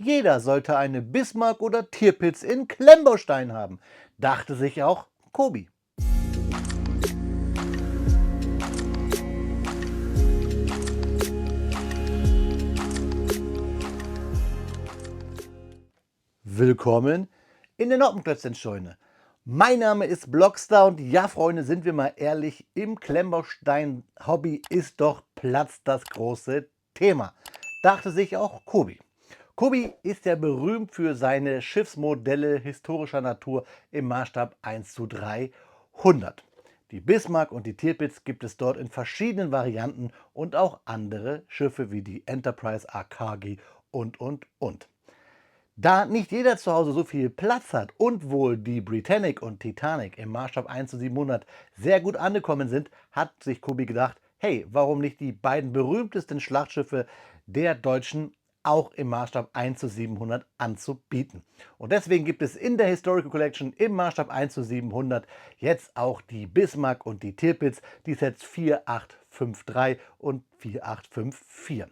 Jeder sollte eine Bismarck oder Tirpitz in Klemmbaustein haben, dachte sich auch Kobi. Willkommen in der Noppenklötzchenscheune. Mein Name ist Blockstar und ja, Freunde, sind wir mal ehrlich, im Klemmbaustein-Hobby ist doch Platz das große Thema, dachte sich auch Kobi. Kobi ist ja berühmt für seine Schiffsmodelle historischer Natur im Maßstab 1:300. Die Bismarck und die Tirpitz gibt es dort in verschiedenen Varianten und auch andere Schiffe wie die Enterprise, Akagi und. Da nicht jeder zu Hause so viel Platz hat und wohl die Britannic und Titanic im Maßstab 1:700 sehr gut angekommen sind, hat sich Kobi gedacht, hey, warum nicht die beiden berühmtesten Schlachtschiffe der Deutschen auch im Maßstab 1:700 anzubieten. Und deswegen gibt es in der Historical Collection im Maßstab 1:700 jetzt auch die Bismarck und die Tirpitz, die Sets 4853 und 4854.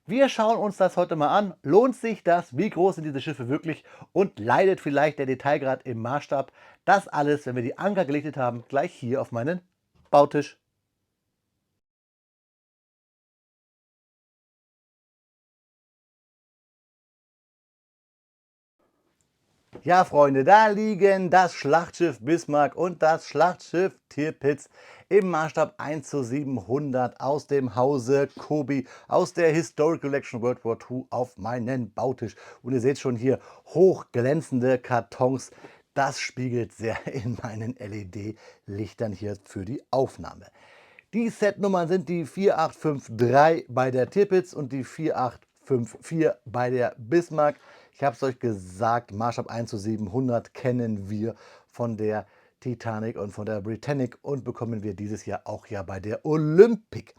Wir schauen uns das heute mal an. Lohnt sich das? Wie groß sind diese Schiffe wirklich? Und leidet vielleicht der Detailgrad im Maßstab? Das alles, wenn wir die Anker gelichtet haben, gleich hier auf meinen Bautisch. Ja, Freunde, da liegen das Schlachtschiff Bismarck und das Schlachtschiff Tirpitz im Maßstab 1:700 aus dem Hause Kobi, aus der Historical Collection World War II auf meinen Bautisch. Und ihr seht schon hier hochglänzende Kartons. Das spiegelt sehr in meinen LED-Lichtern hier für die Aufnahme. Die Setnummern sind die 4853 bei der Tirpitz und die 4854 bei der Bismarck. Ich habe es euch gesagt, Maßstab 1:700 kennen wir von der Titanic und von der Britannic und bekommen wir dieses Jahr auch ja bei der Olympic.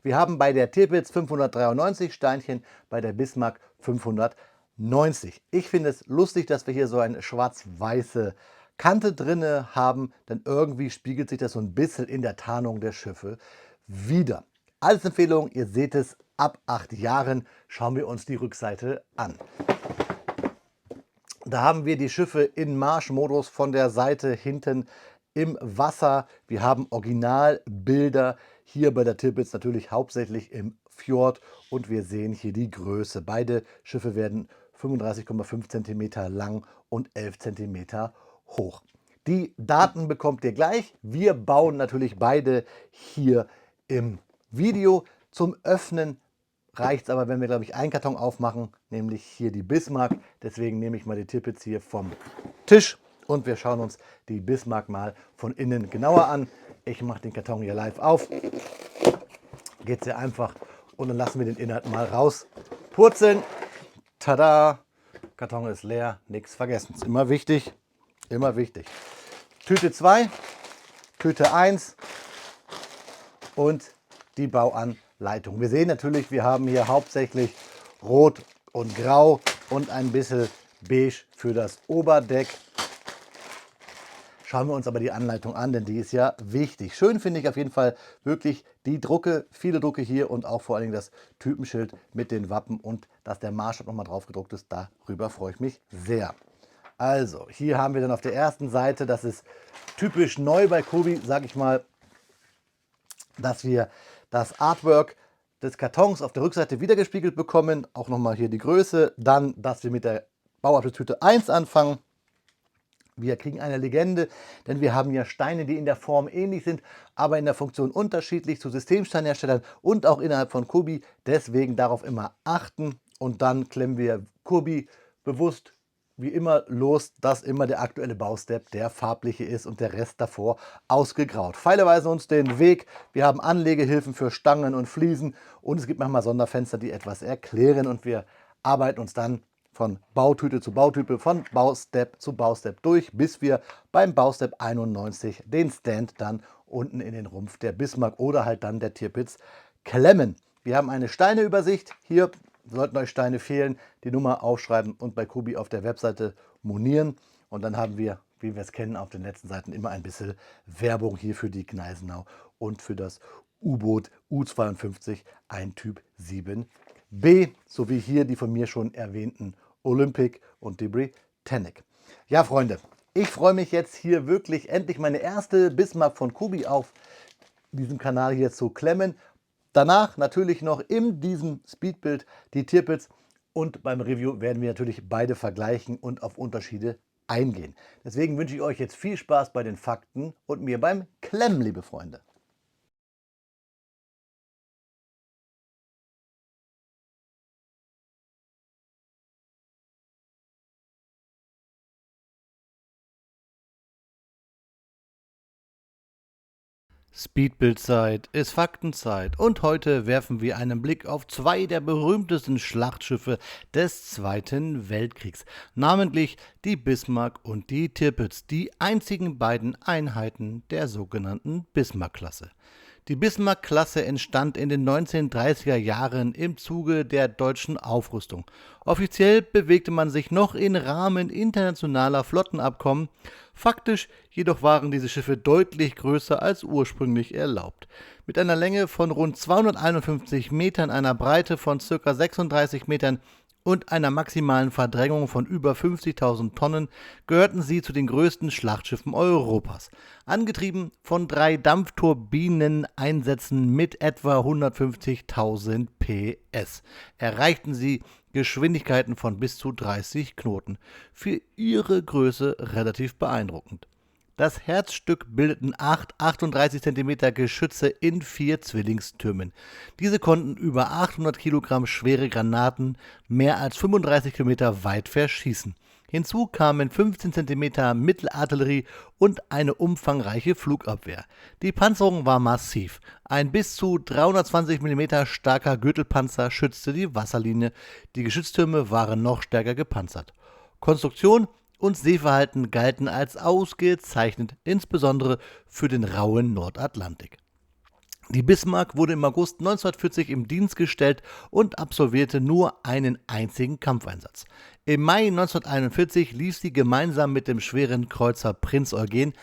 Wir haben bei der Tirpitz 593 Steinchen, bei der Bismarck 590. Ich finde es lustig, dass wir hier so eine schwarz-weiße Kante drinne haben, denn irgendwie spiegelt sich das so ein bisschen in der Tarnung der Schiffe wieder. Als Empfehlung, ihr seht es, ab 8 Jahren schauen wir uns die Rückseite an. Da haben wir die Schiffe in Marschmodus von der Seite hinten im Wasser. Wir haben Originalbilder hier bei der Tirpitz natürlich hauptsächlich im Fjord und wir sehen hier die Größe. Beide Schiffe werden 35,5 cm lang und 11 cm hoch. Die Daten bekommt ihr gleich. Wir bauen natürlich beide hier im Video. Zum Öffnen reicht es aber, wenn wir, glaube ich, einen Karton aufmachen, nämlich hier die Bismarck. Deswegen nehme ich mal die Tirpitz hier vom Tisch und wir schauen uns die Bismarck mal von innen genauer an. Ich mache den Karton hier live auf. Geht sehr einfach und dann lassen wir den Inhalt mal raus purzeln. Tada! Karton ist leer, nichts vergessen. Ist immer wichtig, immer wichtig. Tüte 2, Tüte 1 und die Bauanleitung. Wir sehen natürlich, wir haben hier hauptsächlich Rot und Grau und ein bisschen Beige für das Oberdeck. Schauen wir uns aber die Anleitung an, denn die ist ja wichtig. Schön finde ich auf jeden Fall wirklich die Drucke, viele Drucke hier und auch vor allen Dingen das Typenschild mit den Wappen und dass der Maßstab nochmal drauf gedruckt ist. Darüber freue ich mich sehr. Also, hier haben wir dann auf der ersten Seite, das ist typisch neu bei Kobi, sage ich mal, dass wir das Artwork des Kartons auf der Rückseite wiedergespiegelt bekommen. Auch nochmal hier die Größe. Dann, dass wir mit der Bauabschnittstüte 1 anfangen. Wir kriegen eine Legende, denn wir haben ja Steine, die in der Form ähnlich sind, aber in der Funktion unterschiedlich zu Systemsteinherstellern und auch innerhalb von Kobi. Deswegen darauf immer achten und dann klemmen wir Kobi bewusst wie immer los, dass immer der aktuelle Baustep der farbliche ist und der Rest davor ausgegraut. Pfeile weisen uns den Weg. Wir haben Anlegehilfen für Stangen und Fliesen und es gibt manchmal Sonderfenster, die etwas erklären und wir arbeiten uns dann von Bautüte zu Bautüte, von Baustep zu Baustep durch, bis wir beim Baustep 91 den Stand dann unten in den Rumpf der Bismarck oder halt dann der Tirpitz klemmen. Wir haben eine Steineübersicht. Hier sollten euch Steine fehlen, die Nummer aufschreiben und bei Kobi auf der Webseite monieren. Und dann haben wir, wie wir es kennen, auf den letzten Seiten immer ein bisschen Werbung hier für die Gneisenau und für das U-Boot U-52, ein Typ 7B, sowie hier die von mir schon erwähnten Olympic und die Britannic. Ja, Freunde, ich freue mich jetzt hier wirklich endlich meine erste Bismarck von Kubi auf diesem Kanal hier zu klemmen. Danach natürlich noch in diesem Speedbild die Tirpitz und beim Review werden wir natürlich beide vergleichen und auf Unterschiede eingehen. Deswegen wünsche ich euch jetzt viel Spaß bei den Fakten und mir beim Klemmen, liebe Freunde. Speedbildzeit ist Faktenzeit und heute werfen wir einen Blick auf zwei der berühmtesten Schlachtschiffe des Zweiten Weltkriegs, namentlich die Bismarck und die Tirpitz, die einzigen beiden Einheiten der sogenannten Bismarck-Klasse. Die Bismarck-Klasse entstand in den 1930er Jahren im Zuge der deutschen Aufrüstung. Offiziell bewegte man sich noch im Rahmen internationaler Flottenabkommen, faktisch jedoch waren diese Schiffe deutlich größer als ursprünglich erlaubt. Mit einer Länge von rund 251 Metern, einer Breite von ca. 36 Metern und einer maximalen Verdrängung von über 50.000 Tonnen gehörten sie zu den größten Schlachtschiffen Europas. Angetrieben von 3 Dampfturbineneinsätzen mit etwa 150.000 PS erreichten sie Geschwindigkeiten von bis zu 30 Knoten. Für ihre Größe relativ beeindruckend. Das Herzstück bildeten 8 38 cm Geschütze in 4 Zwillingstürmen. Diese konnten über 800 Kilogramm schwere Granaten mehr als 35 Kilometer weit verschießen. Hinzu kamen 15 cm Mittelartillerie und eine umfangreiche Flugabwehr. Die Panzerung war massiv. Ein bis zu 320 mm starker Gürtelpanzer schützte die Wasserlinie. Die Geschütztürme waren noch stärker gepanzert. Konstruktion und Seeverhalten galten als ausgezeichnet, insbesondere für den rauen Nordatlantik. Die Bismarck wurde im August 1940 im Dienst gestellt und absolvierte nur einen einzigen Kampfeinsatz. Im Mai 1941 lief sie gemeinsam mit dem schweren Kreuzer Prinz Eugen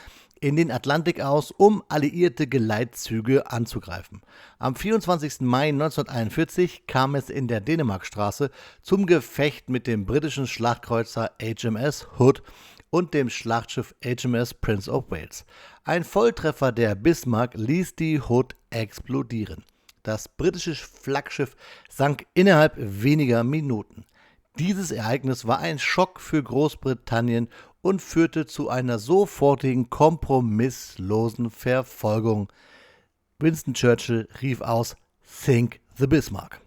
in den Atlantik aus, um alliierte Geleitzüge anzugreifen. Am 24. Mai 1941 kam es in der Dänemarkstraße zum Gefecht mit dem britischen Schlachtkreuzer HMS Hood und dem Schlachtschiff HMS Prince of Wales. Ein Volltreffer der Bismarck ließ die Hood explodieren. Das britische Flaggschiff sank innerhalb weniger Minuten. Dieses Ereignis war ein Schock für Großbritannien und führte zu einer sofortigen, kompromisslosen Verfolgung. Winston Churchill rief aus: "Sink the Bismarck!"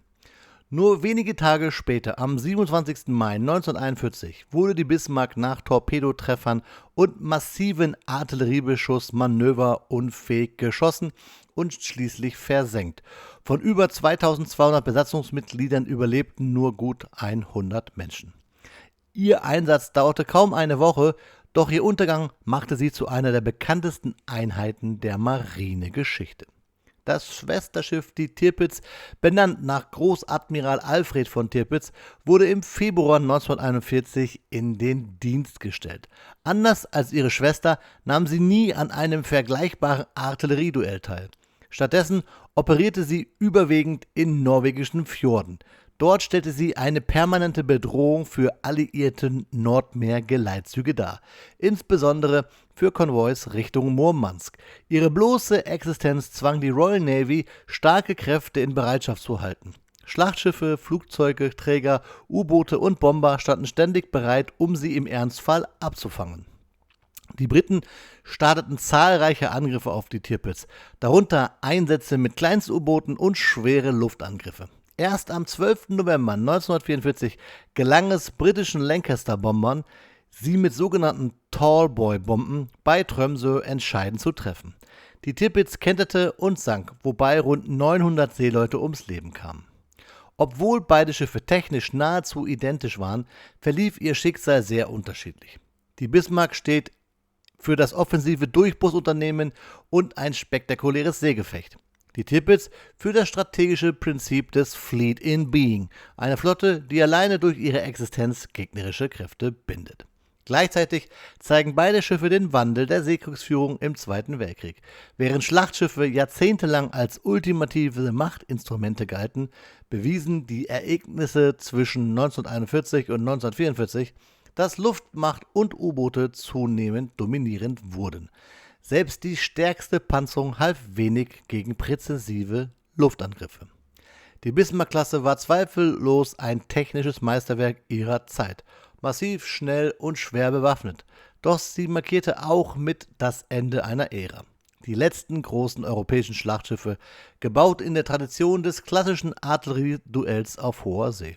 Nur wenige Tage später, am 27. Mai 1941, wurde die Bismarck nach Torpedotreffern und massiven Artilleriebeschuss manöverunfähig geschossen und schließlich versenkt. Von über 2200 Besatzungsmitgliedern überlebten nur gut 100 Menschen. Ihr Einsatz dauerte kaum eine Woche, doch ihr Untergang machte sie zu einer der bekanntesten Einheiten der Marinegeschichte. Das Schwesterschiff, die Tirpitz, benannt nach Großadmiral Alfred von Tirpitz, wurde im Februar 1941 in den Dienst gestellt. Anders als ihre Schwester nahm sie nie an einem vergleichbaren Artillerieduell teil. Stattdessen operierte sie überwiegend in norwegischen Fjorden. Dort stellte sie eine permanente Bedrohung für alliierte Nordmeer-Geleitzüge dar, insbesondere für Konvois Richtung Murmansk. Ihre bloße Existenz zwang die Royal Navy, starke Kräfte in Bereitschaft zu halten. Schlachtschiffe, Flugzeuge, Träger, U-Boote und Bomber standen ständig bereit, um sie im Ernstfall abzufangen. Die Briten starteten zahlreiche Angriffe auf die Tirpitz, darunter Einsätze mit Kleinst-U-Booten und schwere Luftangriffe. Erst am 12. November 1944 gelang es britischen Lancaster-Bombern, sie mit sogenannten Tallboy-Bomben bei Tromsø entscheidend zu treffen. Die Tirpitz kenterte und sank, wobei rund 900 Seeleute ums Leben kamen. Obwohl beide Schiffe technisch nahezu identisch waren, verlief ihr Schicksal sehr unterschiedlich. Die Bismarck steht für das offensive Durchbruchsunternehmen und ein spektakuläres Seegefecht. Die Tirpitz für das strategische Prinzip des Fleet in Being, eine Flotte, die alleine durch ihre Existenz gegnerische Kräfte bindet. Gleichzeitig zeigen beide Schiffe den Wandel der Seekriegsführung im Zweiten Weltkrieg. Während Schlachtschiffe jahrzehntelang als ultimative Machtinstrumente galten, bewiesen die Ereignisse zwischen 1941 und 1944, dass Luftmacht und U-Boote zunehmend dominierend wurden. Selbst die stärkste Panzerung half wenig gegen präzisive Luftangriffe. Die Bismarck-Klasse war zweifellos ein technisches Meisterwerk ihrer Zeit. Massiv, schnell und schwer bewaffnet. Doch sie markierte auch mit das Ende einer Ära. Die letzten großen europäischen Schlachtschiffe, gebaut in der Tradition des klassischen Artillerieduells auf hoher See.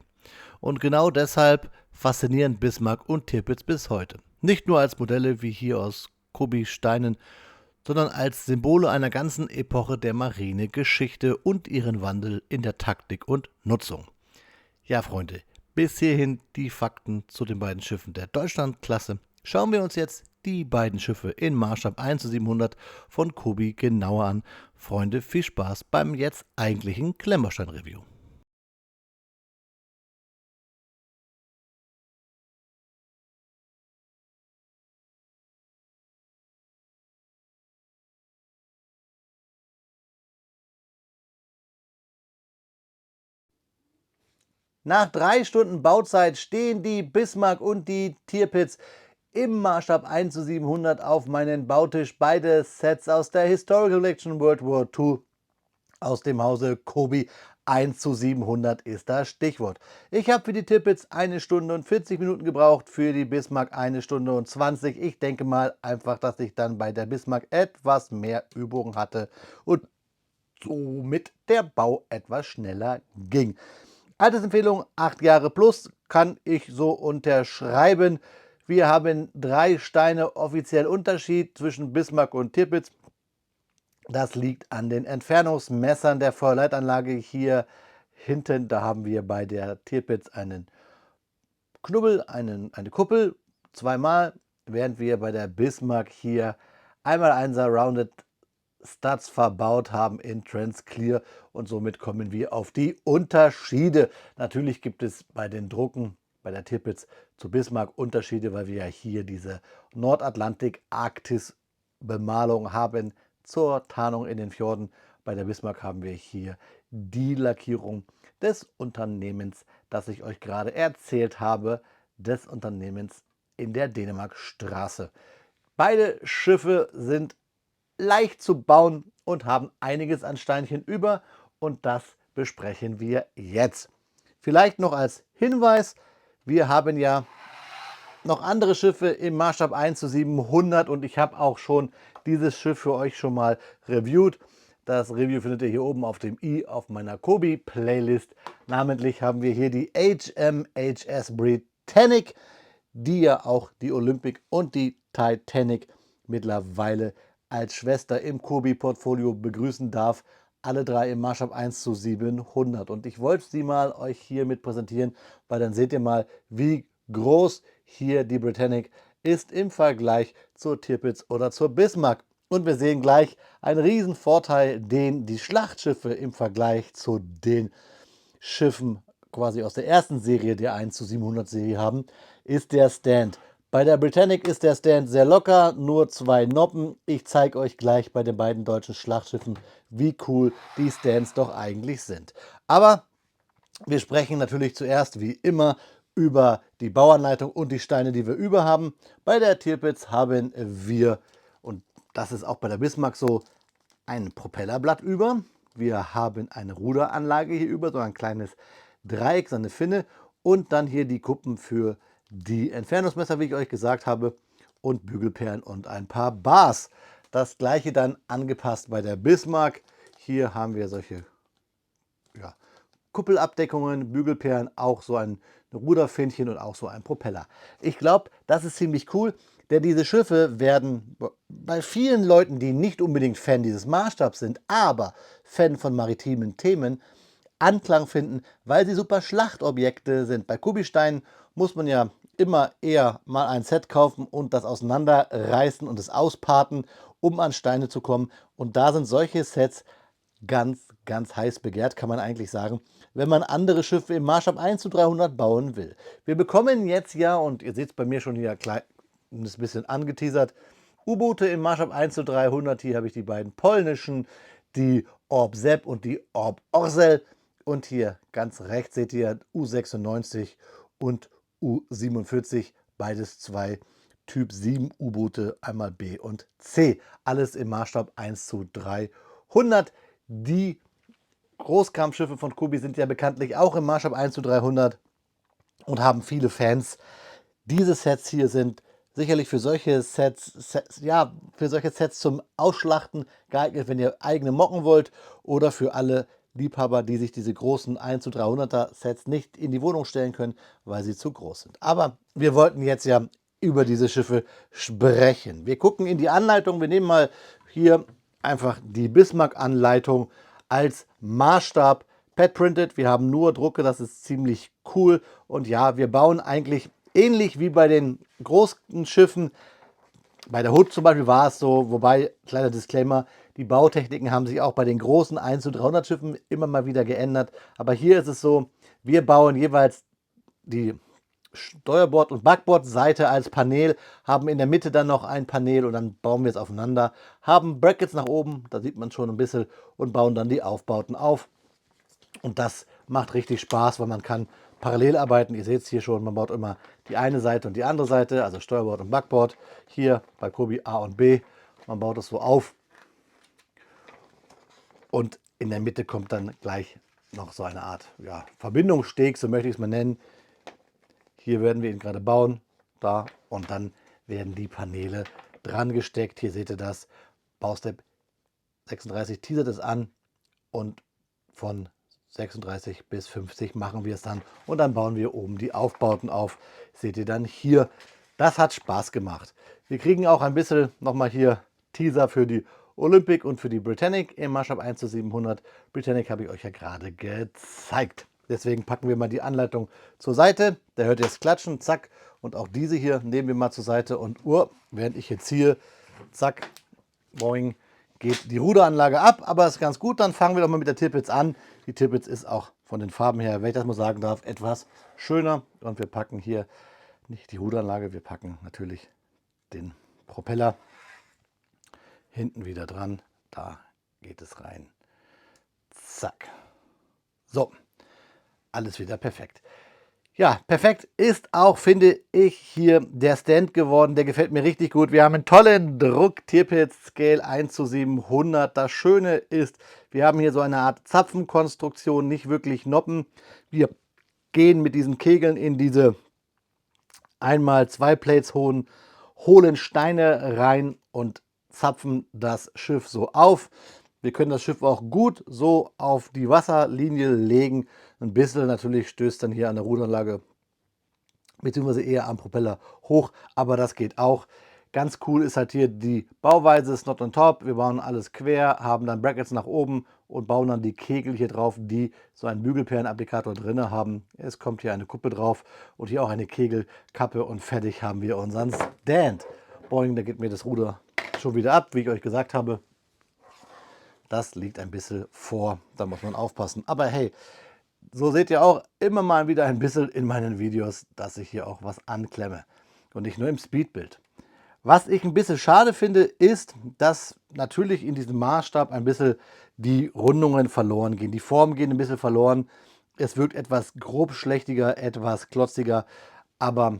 Und genau deshalb faszinieren Bismarck und Tirpitz bis heute. Nicht nur als Modelle wie hier aus Kobi-Steinen, sondern als Symbole einer ganzen Epoche der Marinegeschichte und ihren Wandel in der Taktik und Nutzung. Ja, Freunde, bis hierhin die Fakten zu den beiden Schiffen der Deutschlandklasse. Schauen wir uns jetzt die beiden Schiffe in Maßstab 1:700 von Kobi genauer an. Freunde, viel Spaß beim jetzt eigentlichen Klemmbaustein-Review. Nach 3 Stunden Bauzeit stehen die Bismarck und die Tirpitz im Maßstab 1:700 auf meinem Bautisch. Beide Sets aus der Historical Collection World War II aus dem Hause Kobi. 1:700 ist das Stichwort. Ich habe für die Tirpitz 1 Stunde und 40 Minuten gebraucht, für die Bismarck 1 Stunde und 20. Ich denke mal einfach, dass ich dann bei der Bismarck etwas mehr Übung hatte und somit der Bau etwas schneller ging. Altersempfehlung 8 Jahre plus, kann ich so unterschreiben. Wir haben 3 Steine offiziell Unterschied zwischen Bismarck und Tirpitz. Das liegt an den Entfernungsmessern der Feuerleitanlage hier hinten. Da haben wir bei der Tirpitz einen Knubbel, eine Kuppel, zweimal, während wir bei der Bismarck hier einmal 1er Rounded Studs verbaut haben in Transclear, und somit kommen wir auf die Unterschiede. Natürlich gibt es bei den Drucken bei der Tirpitz zu Bismarck Unterschiede, weil wir ja hier diese Nordatlantik-Arktis-Bemalung haben zur Tarnung in den Fjorden. Bei der Bismarck haben wir hier die Lackierung des Unternehmens, das ich euch gerade erzählt habe, des Unternehmens in der Dänemarkstraße. Beide Schiffe sind leicht zu bauen und haben einiges an Steinchen über, und das besprechen wir jetzt. Vielleicht noch als Hinweis, wir haben ja noch andere Schiffe im Maßstab 1:700 und ich habe auch schon dieses Schiff für euch schon mal reviewt. Das Review findet ihr hier oben auf dem i auf meiner Kobi Playlist. Namentlich haben wir hier die HMHS Britannic, die ja auch die Olympic und die Titanic mittlerweile als Schwester im Kobi-Portfolio begrüßen darf. Alle 3 im Maßstab 1:700. Und ich wollte sie mal euch hier mit präsentieren, weil dann seht ihr mal, wie groß hier die Britannic ist im Vergleich zur Tirpitz oder zur Bismarck. Und wir sehen gleich einen riesen Vorteil, den die Schlachtschiffe im Vergleich zu den Schiffen quasi aus der ersten Serie, der 1:700 Serie haben, ist der Stand. Bei der Britannic ist der Stand sehr locker, nur 2 Noppen. Ich zeige euch gleich bei den beiden deutschen Schlachtschiffen, wie cool die Stands doch eigentlich sind. Aber wir sprechen natürlich zuerst wie immer über die Bauanleitung und die Steine, die wir über haben. Bei der Tirpitz haben wir, und das ist auch bei der Bismarck so, ein Propellerblatt über. Wir haben eine Ruderanlage hier über, so ein kleines Dreieck, so eine Finne, und dann hier die Kuppen für die Entfernungsmesser, wie ich euch gesagt habe, und Bügelperlen und ein paar Bars. Das gleiche dann angepasst bei der Bismarck. Hier haben wir solche Kuppelabdeckungen, Bügelperlen, auch so ein Ruderfähnchen und auch so ein Propeller. Ich glaube, das ist ziemlich cool, denn diese Schiffe werden bei vielen Leuten, die nicht unbedingt Fan dieses Maßstabs sind, aber Fan von maritimen Themen, Anklang finden, weil sie super Schlachtobjekte sind. Bei Kubi-Steinen muss man ja immer eher mal ein Set kaufen und das auseinanderreißen und es ausparten, um an Steine zu kommen. Und da sind solche Sets ganz, ganz heiß begehrt, kann man eigentlich sagen, wenn man andere Schiffe im Maßstab 1:300 bauen will. Wir bekommen jetzt ja, und ihr seht es bei mir schon hier das ein bisschen angeteasert. U-Boote im Maßstab 1:300. Hier habe ich die beiden polnischen, die Orb Sepp und die Orb Orsel. Und hier ganz rechts seht ihr U96 und U47, beides zwei Typ 7 U-Boote, einmal B und C. Alles im Maßstab 1:300. Die Großkampfschiffe von Kubey sind ja bekanntlich auch im Maßstab 1:300 und haben viele Fans. Diese Sets hier sind sicherlich für solche Sets zum Ausschlachten geeignet, wenn ihr eigene mocken wollt, oder für alle Liebhaber, die sich diese großen 1:300er Sets nicht in die Wohnung stellen können, weil sie zu groß sind. Aber wir wollten jetzt ja über diese Schiffe sprechen. Wir gucken in die Anleitung. Wir nehmen mal hier einfach die Bismarck-Anleitung als Maßstab. Pad printed, wir haben nur Drucke, das ist ziemlich cool. Und ja, wir bauen eigentlich ähnlich wie bei den großen Schiffen. Bei der Hood zum Beispiel war es so, wobei, kleiner Disclaimer, die Bautechniken haben sich auch bei den großen 1:300 Schiffen immer mal wieder geändert. Aber hier ist es so, wir bauen jeweils die Steuerbord- und Backbordseite als Panel, haben in der Mitte dann noch ein Panel und dann bauen wir es aufeinander, haben Brackets nach oben, da sieht man schon ein bisschen, und bauen dann die Aufbauten auf. Und das macht richtig Spaß, weil man kann parallel arbeiten. Ihr seht es hier schon, man baut immer die eine Seite und die andere Seite, also Steuerbord und Backbord. Hier bei Kubey A und B. Man baut es so auf. Und in der Mitte kommt dann gleich noch so eine Art Verbindungssteg, so möchte ich es mal nennen. Hier werden wir ihn gerade bauen. Da. Und dann werden die Paneele dran gesteckt. Hier seht ihr das. Baustep 36 teasert es an. Und von 36 bis 50 machen wir es dann und dann bauen wir oben die Aufbauten auf. Seht ihr dann hier. Das hat Spaß gemacht. Wir kriegen auch ein bisschen nochmal hier Teaser für die Olympic und für die Britannic im Maßstab 1:700. Britannic habe ich euch ja gerade gezeigt. Deswegen packen wir mal die Anleitung zur Seite. Da hört ihr es klatschen, zack. Und auch diese hier nehmen wir mal zur Seite und während ich jetzt ziehe, zack, boing, geht die Ruderanlage ab, aber ist ganz gut. Dann fangen wir doch mal mit der Tirpitz an. Die Tirpitz ist auch von den Farben her, wenn ich das mal sagen darf, etwas schöner. Und wir packen hier nicht die Ruderanlage, wir packen natürlich den Propeller hinten wieder dran. Da geht es rein. Zack. So, alles wieder perfekt. Ja, perfekt ist auch, finde ich, hier der Stand geworden. Der gefällt mir richtig gut. Wir haben einen tollen Druck, Tirpitz Scale 1:700. Das Schöne ist, wir haben hier so eine Art Zapfenkonstruktion, nicht wirklich Noppen. Wir gehen mit diesen Kegeln in diese 1x2 Plates holen Steine rein und zapfen das Schiff so auf. Wir können das Schiff auch gut so auf die Wasserlinie legen. Ein bisschen natürlich stößt dann hier an der Ruderanlage beziehungsweise eher am Propeller hoch, aber das geht auch. Ganz cool ist halt hier die Bauweise, Snot on Top. Wir bauen alles quer, haben dann Brackets nach oben und bauen dann die Kegel hier drauf, die so einen Bügelperlenapplikator drin haben. Es kommt hier eine Kuppe drauf und hier auch eine Kegelkappe und fertig haben wir unseren Stand. Boing, da geht mir das Ruder schon wieder ab, wie ich euch gesagt habe. Das liegt ein bisschen vor, da muss man aufpassen. Aber hey, so seht ihr auch immer mal wieder ein bisschen in meinen Videos, dass ich hier auch was anklemme und nicht nur im Speedbild. Was ich ein bisschen schade finde, ist, dass natürlich in diesem Maßstab ein bisschen die Rundungen verloren gehen. Die Formen gehen ein bisschen verloren. Es wirkt etwas grobschlächtiger, etwas klotziger. Aber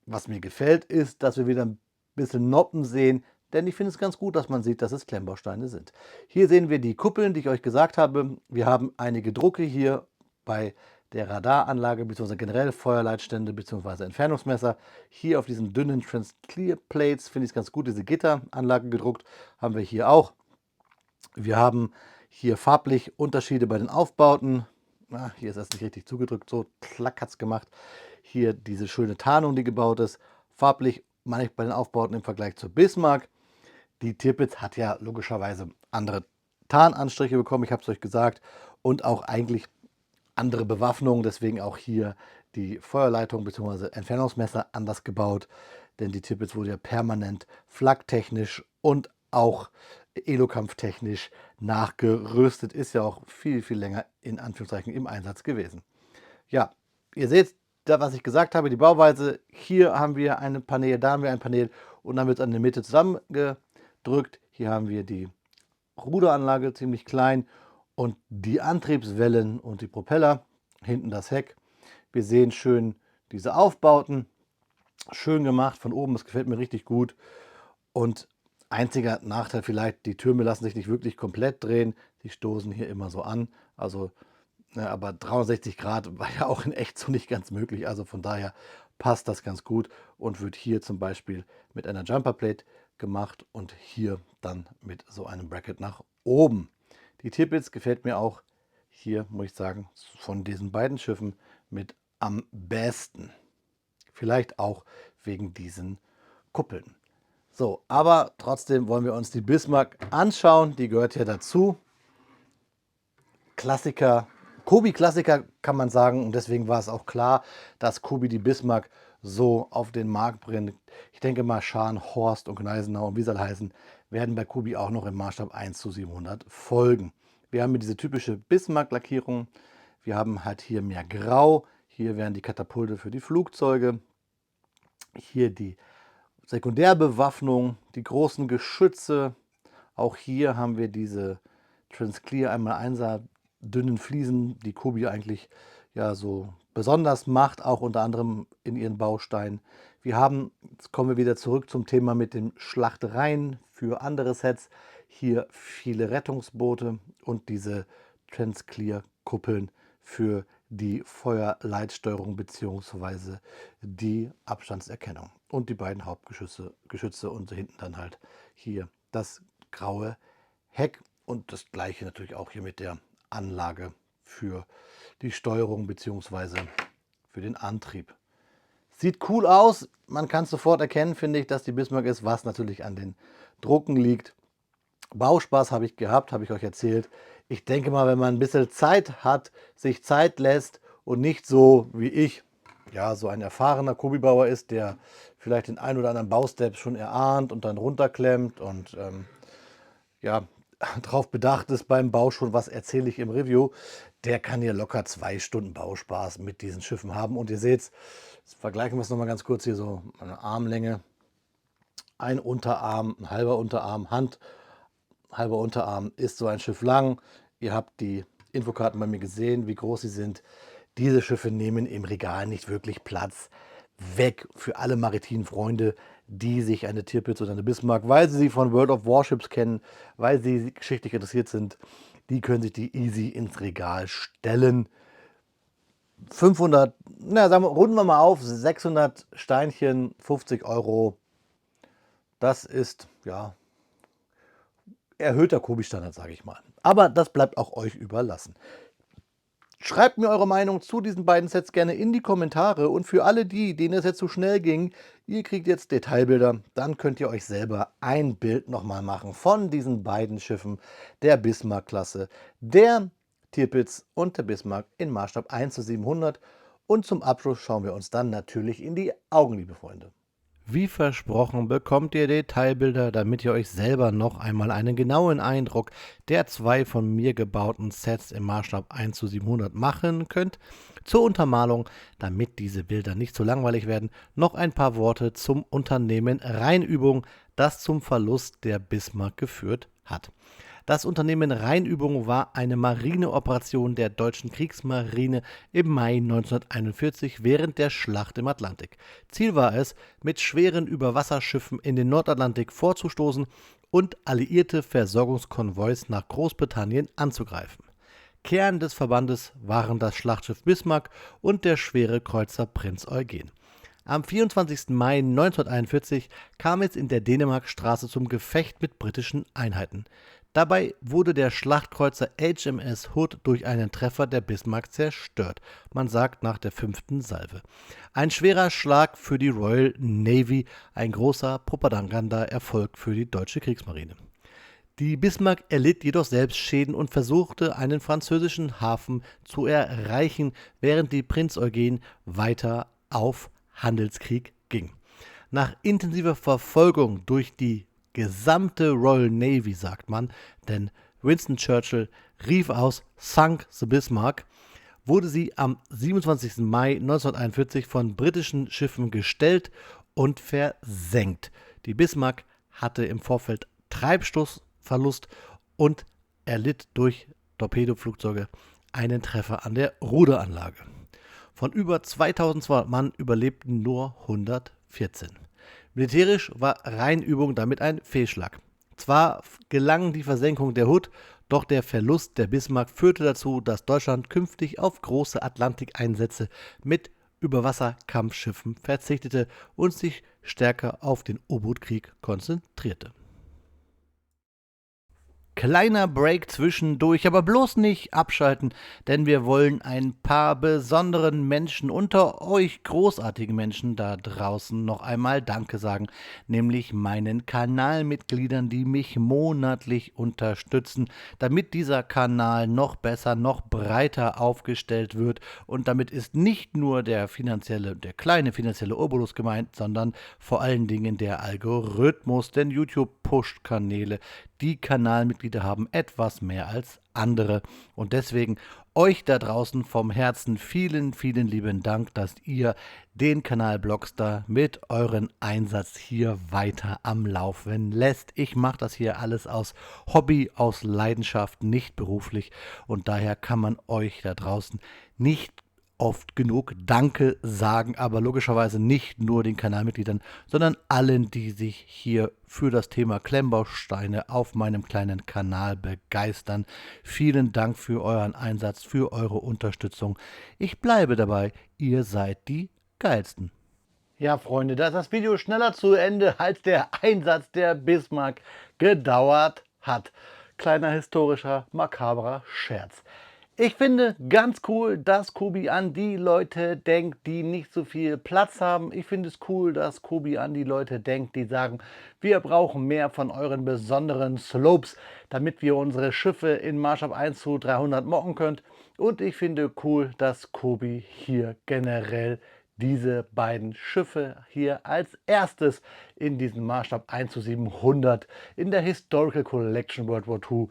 was mir gefällt, ist, dass wir wieder ein bisschen Noppen sehen. Denn ich finde es ganz gut, dass man sieht, dass es Klemmbausteine sind. Hier sehen wir die Kuppeln, die ich euch gesagt habe. Wir haben einige Drucke hier bei der Radaranlage bzw. generell Feuerleitstände bzw. Entfernungsmesser. Hier auf diesen dünnen Transclear Plates finde ich es ganz gut, diese Gitteranlagen gedruckt haben wir hier auch. Wir haben hier farblich Unterschiede bei den Aufbauten. Hier ist das nicht richtig zugedrückt, so klack hat es gemacht. Hier diese schöne Tarnung, die gebaut ist. Farblich meine ich bei den Aufbauten im Vergleich zur Bismarck. Die Tirpitz hat ja logischerweise andere Tarnanstriche bekommen, ich habe es euch gesagt. Und auch eigentlich andere Bewaffnung, deswegen auch hier die Feuerleitung bzw. Entfernungsmesser anders gebaut, denn die Tirpitz wurde ja permanent flaktechnisch und auch elokampftechnisch nachgerüstet, ist ja auch viel, viel länger in Anführungszeichen im Einsatz gewesen. Ja, ihr seht, da, was ich gesagt habe, die Bauweise, hier haben wir ein Panel, da haben wir ein Panel und dann wird es an der Mitte zusammengedrückt. Hier haben wir die Ruderanlage, ziemlich klein, und die Antriebswellen und die Propeller, hinten das Heck. Wir sehen schön diese Aufbauten, schön gemacht von oben, das gefällt mir richtig gut. Und einziger Nachteil vielleicht, die Türme lassen sich nicht wirklich komplett drehen, die stoßen hier immer so an, also ja, aber 360 Grad war ja auch in echt so nicht ganz möglich. Also von daher passt das ganz gut und wird hier zum Beispiel mit einer Jumperplate gemacht und hier dann mit so einem Bracket nach oben. Die Tirpitz gefällt mir auch hier, muss ich sagen, von diesen beiden Schiffen mit am besten. Vielleicht auch wegen diesen Kuppeln. So, aber trotzdem wollen wir uns die Bismarck anschauen. Die gehört hier dazu. Klassiker, Kobi-Klassiker kann man sagen, und deswegen war es auch klar, dass Kobi die Bismarck so auf den Markt bringt. Ich denke mal, Scharn, Horst und Gneisenau und wie soll heißen, werden bei Kobi auch noch im Maßstab 1:700 folgen. Wir haben hier diese typische Bismarck-Lackierung. Wir haben halt hier mehr Grau. Hier wären die Katapulte für die Flugzeuge. Hier die Sekundärbewaffnung, die großen Geschütze. Auch hier haben wir diese Transclear 1x1er dünnen Fliesen, die Kobi eigentlich ja so besonders macht, auch unter anderem in ihren Bausteinen. Wir haben, jetzt kommen wir wieder zurück zum Thema mit den Schlachtereien für andere Sets, hier viele Rettungsboote und diese Transclear-Kuppeln für die Feuerleitsteuerung bzw. die Abstandserkennung. Und die beiden Hauptgeschütze und hinten dann halt hier das graue Heck und das gleiche natürlich auch hier mit der Anlage für die Steuerung bzw. für den Antrieb. Sieht cool aus, man kann sofort erkennen, finde ich, dass die Bismarck ist, was natürlich an den Drucken liegt. Bauspaß habe ich gehabt, habe ich euch erzählt. Ich denke mal, wenn man ein bisschen Zeit hat, sich Zeit lässt und nicht so wie ich, ja, so ein erfahrener Kobi-Bauer ist, der vielleicht den ein oder anderen Baustep schon erahnt und dann runterklemmt und ja, darauf bedacht ist beim Bau schon, was erzähle ich im Review, der kann hier locker 2 Stunden Bauspaß mit diesen Schiffen haben. Und ihr seht, vergleichen wir es nochmal ganz kurz hier so, eine Armlänge, ein Unterarm, ein halber Unterarm, halber Unterarm ist so ein Schiff lang. Ihr habt die Infokarten bei mir gesehen, wie groß sie sind. Diese Schiffe nehmen im Regal nicht wirklich Platz weg für alle maritimen Freunde, die sich eine Tirpitz oder eine Bismarck, weil sie von World of Warships kennen, weil sie geschichtlich interessiert sind, die können sich die easy ins Regal stellen. 500, na sagen wir, runden wir mal auf, 600 Steinchen, 50 Euro. Das ist, ja, erhöhter Kobi-Standard, sage ich mal. Aber das bleibt auch euch überlassen. Schreibt mir eure Meinung zu diesen beiden Sets gerne in die Kommentare. Und für alle die, denen es jetzt zu schnell ging, ihr kriegt jetzt Detailbilder. Dann könnt ihr euch selber ein Bild nochmal machen von diesen beiden Schiffen der Bismarck-Klasse, der Tirpitz und der Bismarck in Maßstab 1:700. Und zum Abschluss schauen wir uns dann natürlich in die Augen, liebe Freunde. Wie versprochen bekommt ihr Detailbilder, damit ihr euch selber noch einmal einen genauen Eindruck der 2 von mir gebauten Sets im Maßstab 1:700 machen könnt. Zur Untermalung, damit diese Bilder nicht zu langweilig werden, noch ein paar Worte zum Unternehmen Rheinübung, das zum Verlust der Bismarck geführt hat. Das Unternehmen Rheinübung war eine Marineoperation der deutschen Kriegsmarine im Mai 1941 während der Schlacht im Atlantik. Ziel war es, mit schweren Überwasserschiffen in den Nordatlantik vorzustoßen und alliierte Versorgungskonvois nach Großbritannien anzugreifen. Kern des Verbandes waren das Schlachtschiff Bismarck und der schwere Kreuzer Prinz Eugen. Am 24. Mai 1941 kam es in der Dänemarkstraße zum Gefecht mit britischen Einheiten. Dabei wurde der Schlachtkreuzer HMS Hood durch einen Treffer der Bismarck zerstört. Man sagt nach der 5. Salve. Ein schwerer Schlag für die Royal Navy, ein großer Propagandaerfolg für die deutsche Kriegsmarine. Die Bismarck erlitt jedoch selbst Schäden und versuchte, einen französischen Hafen zu erreichen, während die Prinz Eugen weiter auf Handelskrieg ging. Nach intensiver Verfolgung durch die gesamte Royal Navy, sagt man, denn Winston Churchill rief aus, "Sunk the Bismarck", wurde sie am 27. Mai 1941 von britischen Schiffen gestellt und versenkt. Die Bismarck hatte im Vorfeld Treibstoffverlust und erlitt durch Torpedoflugzeuge einen Treffer an der Ruderanlage. Von über 2200 Mann überlebten nur 114. Militärisch war Rheinübung damit ein Fehlschlag. Zwar gelang die Versenkung der Hood, doch der Verlust der Bismarck führte dazu, dass Deutschland künftig auf große Atlantikeinsätze mit Überwasserkampfschiffen verzichtete und sich stärker auf den U-Boot-Krieg konzentrierte. Kleiner Break zwischendurch, aber bloß nicht abschalten, denn wir wollen ein paar besonderen Menschen unter euch, großartigen Menschen da draußen, noch einmal Danke sagen, nämlich meinen Kanalmitgliedern, die mich monatlich unterstützen, damit dieser Kanal noch besser, noch breiter aufgestellt wird, und damit ist nicht nur der kleine finanzielle Obolus gemeint, sondern vor allen Dingen der Algorithmus, denn YouTube pusht Kanäle. Die Kanalmitglieder haben etwas mehr als andere. Und deswegen euch da draußen vom Herzen vielen, vielen lieben Dank, dass ihr den Kanal Blockstar mit euren Einsatz hier weiter am Laufen lässt. Ich mache das hier alles aus Hobby, aus Leidenschaft, nicht beruflich. Und daher kann man euch da draußen nicht oft genug Danke sagen, aber logischerweise nicht nur den Kanalmitgliedern, sondern allen, die sich hier für das Thema Klemmbausteine auf meinem kleinen Kanal begeistern. Vielen Dank für euren Einsatz, für eure Unterstützung. Ich bleibe dabei, ihr seid die Geilsten. Ja, Freunde, da ist das Video schneller zu Ende, als der Einsatz der Bismarck gedauert hat. Kleiner historischer, makabrer Scherz. Ich finde ganz cool, dass Kobi an die Leute denkt, die nicht so viel Platz haben. Ich finde es cool, dass Kobi an die Leute denkt, die sagen, wir brauchen mehr von euren besonderen Slopes, damit wir unsere Schiffe in Maßstab 1 zu 300 mocken können. Und ich finde cool, dass Kobi hier generell diese beiden Schiffe hier als erstes in diesen Maßstab 1 zu 700 in der Historical Collection World War II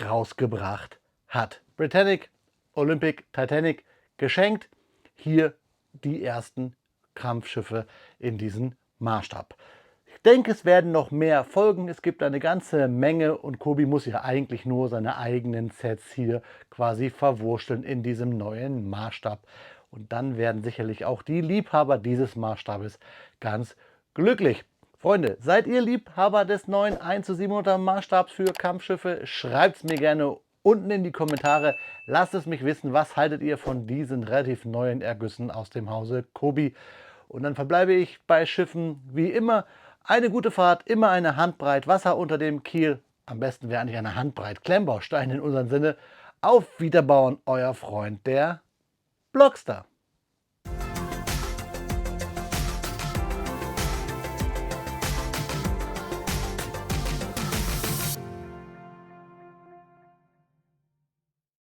rausgebracht hat. Britannic, Olympic, Titanic geschenkt. Hier die ersten Kampfschiffe in diesem Maßstab. Ich denke, es werden noch mehr folgen. Es gibt eine ganze Menge und Kobi muss ja eigentlich nur seine eigenen Sets hier quasi verwurschteln in diesem neuen Maßstab. Und dann werden sicherlich auch die Liebhaber dieses Maßstabes ganz glücklich. Freunde, seid ihr Liebhaber des neuen 1 zu 700 Maßstabs für Kampfschiffe? Schreibt es mir gerne unten in die Kommentare. Lasst es mich wissen, was haltet ihr von diesen relativ neuen Ergüssen aus dem Hause Kobi. Und dann verbleibe ich bei Schiffen wie immer. Eine gute Fahrt, immer eine Handbreit Wasser unter dem Kiel. Am besten wäre eigentlich eine Handbreit Klemmbaustein in unserem Sinne. Auf Wiederbauen, euer Freund, der Blockstar.